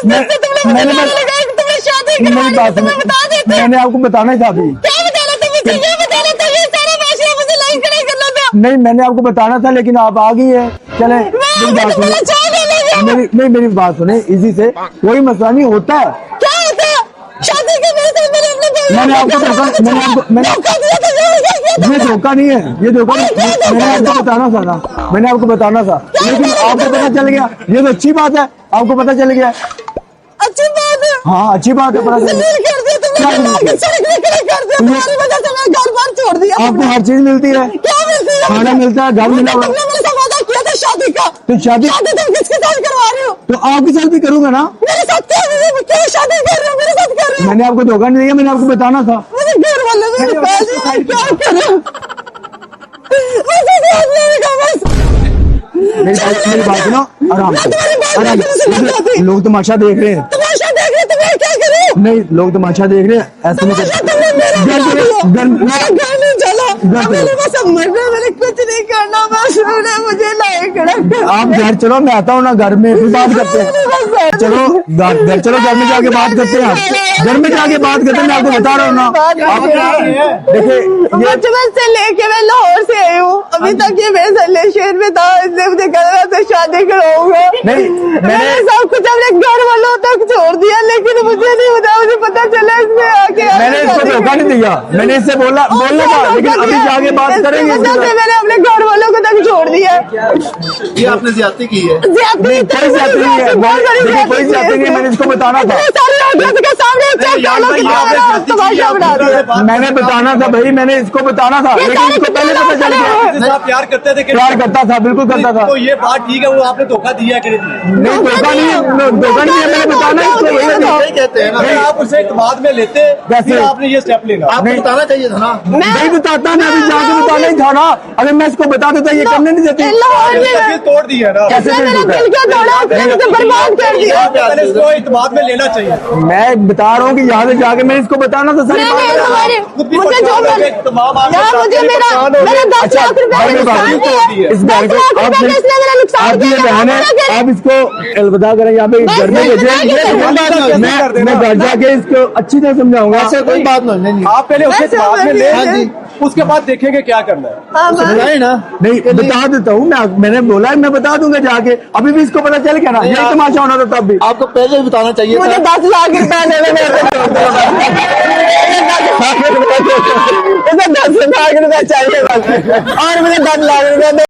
मेरी बात सुनो, मैंने आपको बताना ही था अभी। नहीं, मैंने आपको बताना था लेकिन आप आ गई है। चले मेरी बात सुनो, मेरी बात सुने इजी से, कोई मसला नहीं होता है। क्या होता है? शादी के मैंने आपको ये धोखा नहीं है, ये धोखा नहीं। मैंने आपको बताना था ना, मैंने आपको बताना था लेकिन आपको पता चल गया। ये तो अच्छी बात है, आपको पता चल गया। अच्छी बात है। हाँ अच्छी बात है, पता चल गया। छोड़ दिया। आपको हर चीज मिलती है, क्या मिलती है? खाना मिलता है, घर मिला हुआ। मैंने वादा किया था शादी का। तो शादी तुम किसके साथ करवा रहे हो? तो आपके साथ भी करूंगा ना। मेरे साथ क्या शादी कर रहे हो? मेरे साथ कर रहे हो? मैंने आपको धोखा नहीं दिया, मैंने आपको बताना था। मुझे घर वाले मेरे पैसे क्या करो? मेरी बात सुनो आराम से। लोग तमाशा देख रहे हैं। तमाशा देख रहे, तुम्हें क्या करूं? नहीं, लोग तमाशा देख रहे हैं, ऐसे नहीं मैंने कुछ नहीं करना, बस मुझे आप घर चलो, मैं आता हूँ ना घर में, फिर बात करते हैं। चलो घर चलो, घर में जाके बात करते हैं। घर में जाके बात करते हैं, मैं आपको बता रहा हूँ ना। देखिए बचपन से लेके मैं लाहौर से आई हूँ, अभी तक ये मेरे सल्ले शहर में था, इसलिए मुझे कह रहा था शादी कराऊंगा। नहीं, मैंने सब कुछ अपने घर वालों तक छोड़ दिया, लेकिन मुझे नहीं पता, मुझे पता चला इसमें आके मैंने इसको धोखा नहीं दिया, मैंने इससे बोलना था, लेकिन अभी जाके बात करेंगे। मैंने अपने घर वालों को तक छोड़ दिया। ये आपने ज्यादती की है। कोई ज्यादती नहीं है, कोई ज्यादती नहीं है, मैंने इसको बताना था। मैंने बताना था भाई, मैंने इसको बताना था, लेकिन इसको पहले पता चल गया। प्यार करते थे, प्यार करता था, बिल्कुल करता था। तो ये बात ठीक है, वो आपने धोखा दिया कि नहीं? नहीं धोखा नहीं है, मैंने बताना इसको। कहते हैं ना, आप उसे बाद में लेते, कैसे? आपने ये स्टेप लेना, आपको बताना चाहिए था ना। नहीं बताता, मैं अभी जाके बताना ही था ना। अगर मैं इसको बता देता, ये करने नहीं देती। दिल तोड़ दिया ना, कैसे बर्बाद कर दिया। पहले इसको इत्मीनान में लेना चाहिए। मैं बता रहा हूँ कि यहाँ से जाके मैं इसको बताना था सारी बात। मुझे जो मुझे मेरा 10 लाख रुपए इस घर को आप ये बहन है, आप इसको अलविदा करें, यहाँ पे घर में भेजें। मैं घर जाके इसको अच्छी तरह समझाऊंगा। ऐसे कोई बात नहीं, आप पहले उसे बाद में ले, उसके बाद देखेंगे क्या करना है। समझाए ना? नहीं बता देता हूँ, मैंने बोला है मैं बता दूंगा जाके। अभी भी इसको पता चल गया ना, यही तमाशा होना था तब भी। आपको पहले भी बताना चाहिए। मुझे 10 लाख रुपए देने में 10 लाख रुपए चाहिए और मुझे 10 लाख रुपए